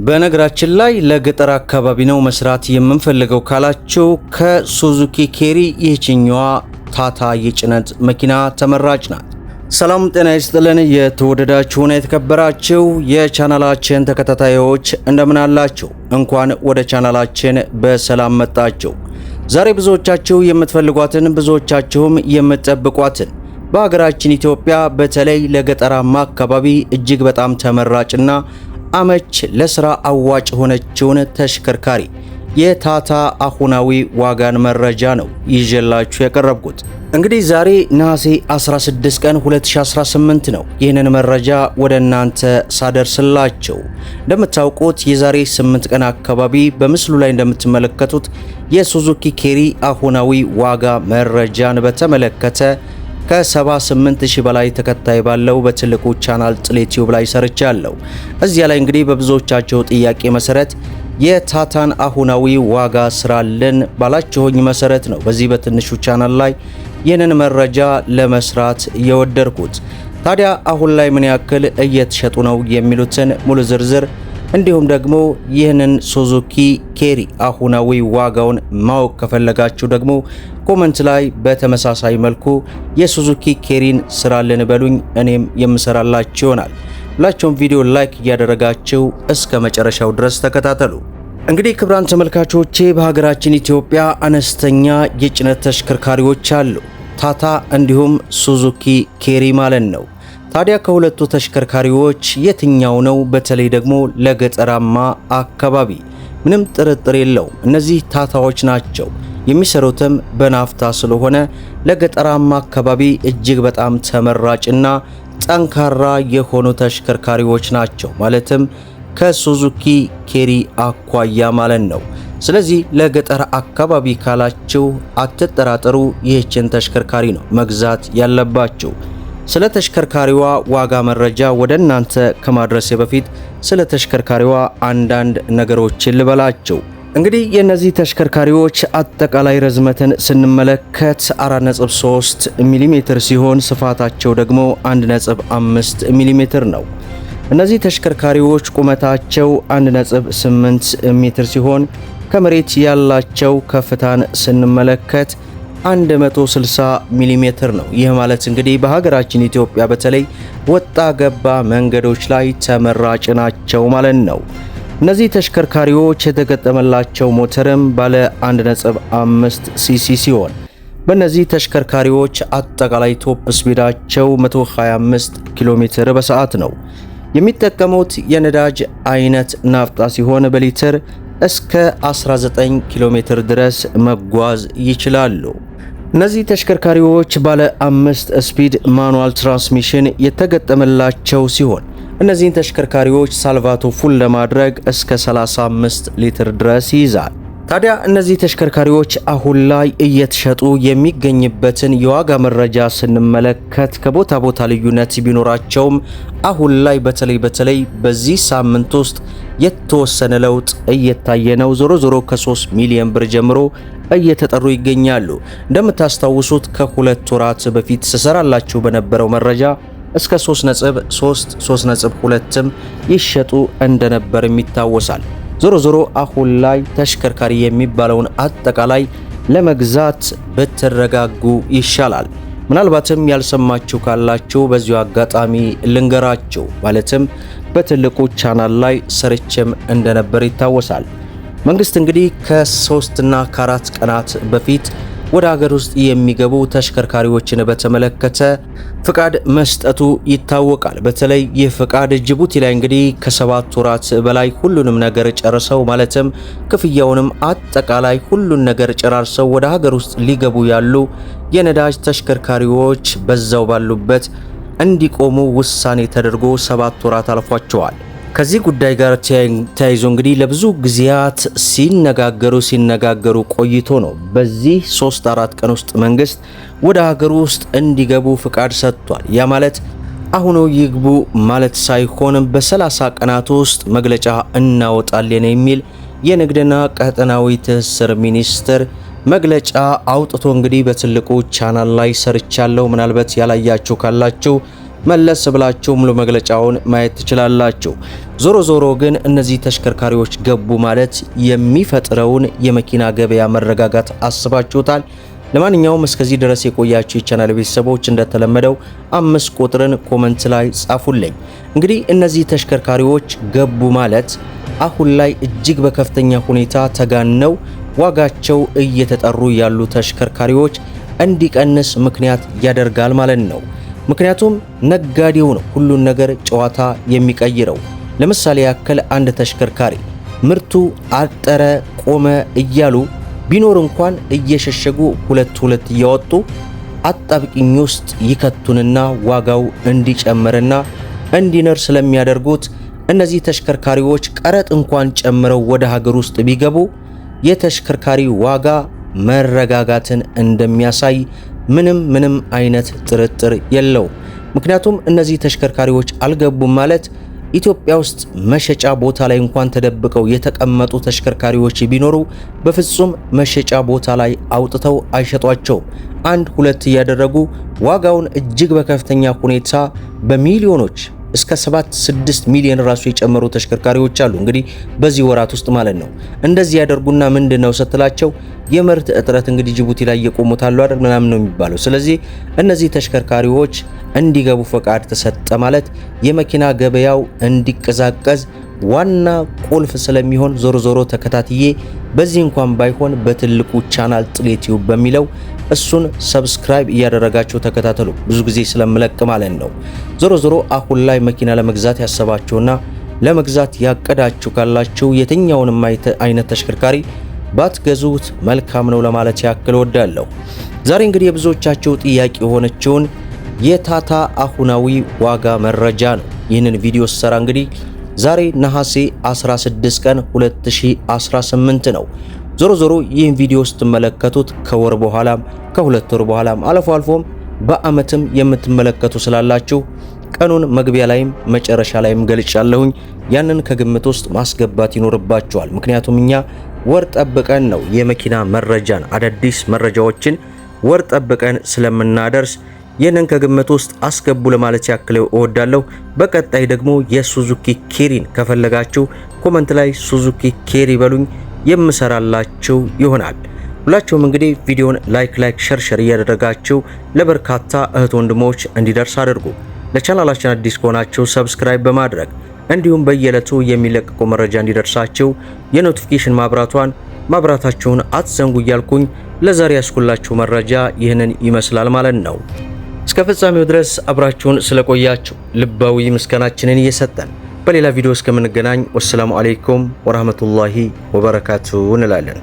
በነገራችን ላይ ለገጠር አካባቢ ነው መስራት የምንፈልገው ካላችሁ ከሱዙኪ ኬሪ ይህችኛዋ ታታ የጭነት መኪና ተመራጭ ናት። ሰላም ጤና ይስጥልን። የተወደዳችሁና የተከበራችሁ የቻናላችን ተከታታዮች እንደምን አላችሁ? እንኳን ወደ ቻናላችን በሰላም መጣችሁ። ዛሬ ብዙዎቻችሁ የምትፈልጓትን ብዙዎቻችሁም የምትጠብቋትን በሀገራችን ኢትዮጵያ በተለይ ለገጠራማ አካባቢ እጅግ በጣም ተመራጭና አመች ለስራ አዋጭ ሆነችውን ተሽከርካሪ የታታ አሁናዊ ዋጋን መረጃ ነው ይዤላችሁ የቀረብኩት። እንግዲህ ዛሬ ነሐሴ 16 ቀን 2018 ነው ይህንን መረጃ ወደ እናንተ ሳደርስላችሁ። እንደምታውቁት የዛሬ 8 ቀን አካባቢ በምስሉ ላይ እንደምትመለከቱት የሱዙኪ ኬሪ አሁናዊ ዋጋ መረጃን በተመለከተ ከ78000 በላይ ተከታይ ባለው በትልቁ ቻናል ጥሌ ቲዩብ ላይ ሰርቻለሁ። እዚያ ላይ እንግዲህ በብዙዎቻቸው ጥያቄ መሰረት የታታን አሁናዊ ዋጋ ስራልን ባላችሁኝ መሰረት ነው በዚህ በትንሹ ቻናል ላይ ይህንን መረጃ ለመስራት የወደድኩት። ታዲያ አሁን ላይ ምን ያክል እየተሸጡ ነው የሚሉትን ሙሉ ዝርዝር እንዲሁም ደግሞ ይህንን ሱዙኪ ኬሪ አሁናዊ ዋጋውን ማወቅ ከፈለጋችሁ ደግሞ ኮሜንት ላይ በተመሳሳይ መልኩ የሱዙኪ ኬሪን ስራልን በሉኝ፣ እኔም የምሰራላችሁ ይሆናል። ሁላችሁም ቪዲዮ ላይክ እያደረጋችሁ እስከ መጨረሻው ድረስ ተከታተሉ። እንግዲህ ክቡራን ተመልካቾቼ በሀገራችን ኢትዮጵያ አነስተኛ የጭነት ተሽከርካሪዎች አሉ፣ ታታ እንዲሁም ሱዙኪ ኬሪ ማለት ነው። ታዲያ ከሁለቱ ተሽከርካሪዎች የትኛው ነው በተለይ ደግሞ ለገጠራማ አካባቢ? ምንም ጥርጥር የለውም እነዚህ ታታዎች ናቸው። የሚሰሩትም በናፍታ ስለሆነ ለገጠራማ አካባቢ እጅግ በጣም ተመራጭና ጠንካራ የሆኑ ተሽከርካሪዎች ናቸው። ማለትም ከሱዙኪ ኬሪ አኳያ ማለት ነው። ስለዚህ ለገጠር አካባቢ ካላችሁ አትጠራጠሩ፣ ይህችን ተሽከርካሪ ነው መግዛት ያለባችሁ። ስለ ተሽከርካሪዋ ዋጋ መረጃ ወደ እናንተ ከማድረሴ በፊት ስለ ተሽከርካሪዋ አንዳንድ ነገሮችን ልበላችሁ። እንግዲህ የነዚህ ተሽከርካሪዎች አጠቃላይ ርዝመትን ስንመለከት 4.3 ሚሜ ሲሆን ስፋታቸው ደግሞ 1.5 ሚሜ ነው። እነዚህ ተሽከርካሪዎች ቁመታቸው 1.8 ሜትር ሲሆን ከመሬት ያላቸው ከፍታን ስንመለከት 160 ሚሜ ነው። ይህ ማለት እንግዲህ በሀገራችን ኢትዮጵያ በተለይ ወጣ ገባ መንገዶች ላይ ተመራጭ ናቸው ማለት ነው። እነዚህ ተሽከርካሪዎች የተገጠመላቸው ሞተርም ባለ 1.5 ሲሲ ሲሆን በእነዚህ ተሽከርካሪዎች አጠቃላይ ቶፕ ስፒዳቸው 125 ኪሎ ሜትር በሰዓት ነው። የሚጠቀሙት የነዳጅ አይነት ናፍጣ ሲሆን በሊትር እስከ 19 ኪሎ ሜትር ድረስ መጓዝ ይችላሉ። እነዚህ ተሽከርካሪዎች ባለ 5 ስፒድ ማኑዋል ትራንስሚሽን የተገጠመላቸው ሲሆን እነዚህን ተሽከርካሪዎች ሳልቫቶ ፉል ለማድረግ እስከ 35 ሊትር ድረስ ይይዛል። ታዲያ እነዚህ ተሽከርካሪዎች አሁን ላይ እየተሸጡ የሚገኝበትን የዋጋ መረጃ ስንመለከት ከቦታ ቦታ ልዩነት ቢኖራቸውም አሁን ላይ በተለይ በዚህ ሳምንት ውስጥ የተወሰነ ለውጥ እየታየ ነው። ዞሮ ከ3 ሚሊዮን ብር ጀምሮ እየተጠሩ ይገኛሉ። እንደምታስታውሱት ከሁለት ወራት በፊት ስሰራላችሁ በነበረው መረጃ እስከ 3.3 3.2ም ይሸጡ እንደነበርም ይታወሳል። ዞሮ አሁን ላይ ተሽከርካሪ የሚባለውን አጠቃላይ ለመግዛት ብትረጋጉ ይሻላል። ምናልባትም ያልሰማችሁ ካላችሁ በዚሁ አጋጣሚ ልንገራችሁ። ማለትም በትልቁ ቻናል ላይ ሰርቼም እንደነበር ይታወሳል። መንግስት እንግዲህ ከ3 እና ከ4 ቀናት በፊት ወደ ሀገር ውስጥ የሚገቡ ተሽከርካሪዎችን በተመለከተ ፍቃድ መስጠቱ ይታወቃል። በተለይ ይህ ፍቃድ ጅቡቲ ላይ እንግዲህ ከ7 ወራት በላይ ሁሉንም ነገር ጨርሰው ማለትም ክፍያውንም አጠቃላይ ሁሉን ነገር ጨራርሰው ወደ ሀገር ውስጥ ሊገቡ ያሉ የነዳጅ ተሽከርካሪዎች በዛው ባሉበት እንዲቆሙ ውሳኔ ተደርጎ 7 ወራት አልፏቸዋል። ከዚህ ጉዳይ ጋር ተያይዞ እንግዲህ ለብዙ ጊዜያት ሲነጋገሩ ቆይቶ ነው በዚህ 3-4 ቀን ውስጥ መንግስት ወደ ሀገር ውስጥ እንዲገቡ ፍቃድ ሰጥቷል። ያ ማለት አሁኑ ይግቡ ማለት ሳይሆን በ30 ቀናት ውስጥ መግለጫ እናወጣለን የሚል የንግድና ቀጠናዊ ትስስር ሚኒስቴር መግለጫ አውጥቶ እንግዲህ በትልቁ ቻናል ላይ ሰርቻለሁ። ምናልባት ያላያችሁ ካላችሁ መለስ ብላችሁ ሙሉ መግለጫውን ማየት ትችላላችሁ። ዞሮ ግን እነዚህ ተሽከርካሪዎች ገቡ ማለት የሚፈጥረውን የመኪና ገበያ መረጋጋት አስባችሁታል? ለማንኛውም እስከዚህ ድረስ የቆያችሁ የቻናል ቤተሰቦች እንደተለመደው 5 ቁጥርን ኮመንት ላይ ጻፉልኝ። እንግዲህ እነዚህ ተሽከርካሪዎች ገቡ ማለት አሁን ላይ እጅግ በከፍተኛ ሁኔታ ተጋነው ዋጋቸው እየተጠሩ ያሉ ተሽከርካሪዎች እንዲቀንስ ምክንያት ያደርጋል ማለት ነው። ምክንያቱም ነጋዴው ነው ሁሉን ነገር ጨዋታ የሚቀይረው። ለምሳሌ ያክል አንድ ተሽከርካሪ ምርቱ አጠረ ቆመ እያሉ ቢኖር እንኳን እየሸሸጉ ሁለት እያወጡ አጣብቂኝ ውስጥ ይከቱንና ዋጋው እንዲጨምርና እንዲነር ስለሚያደርጉት እነዚህ ተሽከርካሪዎች ቀረጥ እንኳን ጨምረው ወደ ሀገር ውስጥ ቢገቡ የተሽከርካሪ ዋጋ መረጋጋትን እንደሚያሳይ ምንም አይነት ጥርጥር የለው። ምክንያቱም እነዚህ ተሽከርካሪዎች አልገቡም ማለት ኢትዮጵያ ውስጥ መሸጫ ቦታ ላይ እንኳን ተደብቀው የተቀመጡ ተሽከርካሪዎች ቢኖሩ በፍጹም መሸጫ ቦታ ላይ አውጥተው አይሸጧቸውም። 1-2 እያደረጉ ዋጋውን እጅግ በከፍተኛ ሁኔታ በሚሊዮኖች እስከ 7-6 ሚሊዮን ራሱ የጨመሩ ተሽከርካሪዎች አሉ። እንግዲህ በዚህ ወራት ውስጥ ማለት ነው። እንደዚህ ያደርጉና ምንድነው ስትላቸው የምርት እጥረት እንግዲህ ጅቡቲ ላይ የቆሙት አሉ አይደል ምናምን ነው የሚባለው። ስለዚህ እነዚህ ተሽከርካሪዎች እንዲገቡ ፈቃድ ተሰጠ ማለት የመኪና ገበያው እንዲቀዛቀዝ ዋና ቁልፍ ስለሚሆን ዞሮ ተከታትዬ በዚህ እንኳን ባይሆን በትልቁ ቻናል ጥሌቲው በሚለው እሱን ሰብስክራይብ እያደረጋችሁ ተከታተሉ። ብዙ ጊዜ ስለምለቅ ማለት ነው። ዞሮ አሁን ላይ መኪና ለመግዛት ያሰባችሁና ለመግዛት ያቀዳችሁ ካላችሁ የትኛውንም አይነት ተሽከርካሪ ባትገዙት መልካም ነው ለማለት ያክል ወዳለሁ። ዛሬ እንግዲህ የብዙዎቻችሁ ጥያቄ የሆነችውን የታታ አሁናዊ ዋጋ መረጃ ነው። ይህንን ቪዲዮ ሰራ እንግዲህ ዛሬ ነሐሴ 16 ቀን 2018 ነው። ዞሮ ይህን ቪዲዮ ስትመለከቱት ከወር በኋላም ከ2 ወር በኋላም አልፎም በአመትም የምትመለከቱ ስላላችሁ ቀኑን መግቢያ ላይም መጨረሻ ላይም ገልጫለሁኝ። ያንን ከግምት ውስጥ ማስገባት ይኖርባችኋል። ምክንያቱም እኛ ወር ጠብቀን ነው የመኪና መረጃን አዳዲስ መረጃዎችን ወር ጠብቀን ስለምናደርስ ይህንን ከግምት ውስጥ አስገቡ ለማለት ያክል እወዳለሁ። በቀጣይ ደግሞ የሱዙኪ ኬሪን ከፈለጋችሁ ኮመንት ላይ ሱዙኪ ኬሪ በሉኝ የምሰራላችሁ ይሆናል። ሁላችሁም እንግዲህ ቪዲዮን ላይክ ሸር እያደረጋችሁ ለበርካታ እህት ወንድሞች እንዲደርስ አድርጉ። ለቻናላችን አዲስ ከሆናችሁ ሰብስክራይብ በማድረግ እንዲሁም በየዕለቱ የሚለቀቁ መረጃ እንዲደርሳችሁ የኖቲፊኬሽን ማብራታችሁን አትዘንጉ እያልኩኝ ለዛሬ ያስኩላችሁ መረጃ ይህንን ይመስላል ማለት ነው። እስከ ፍጻሜው ድረስ አብራችሁን ስለቆያችሁ ልባዊ ምስጋናችንን እየሰጠን በሌላ ቪዲዮ እስከምንገናኝ ወሰላሙ አለይኩም ወራህመቱላሂ ወበረካቱ እንላለን።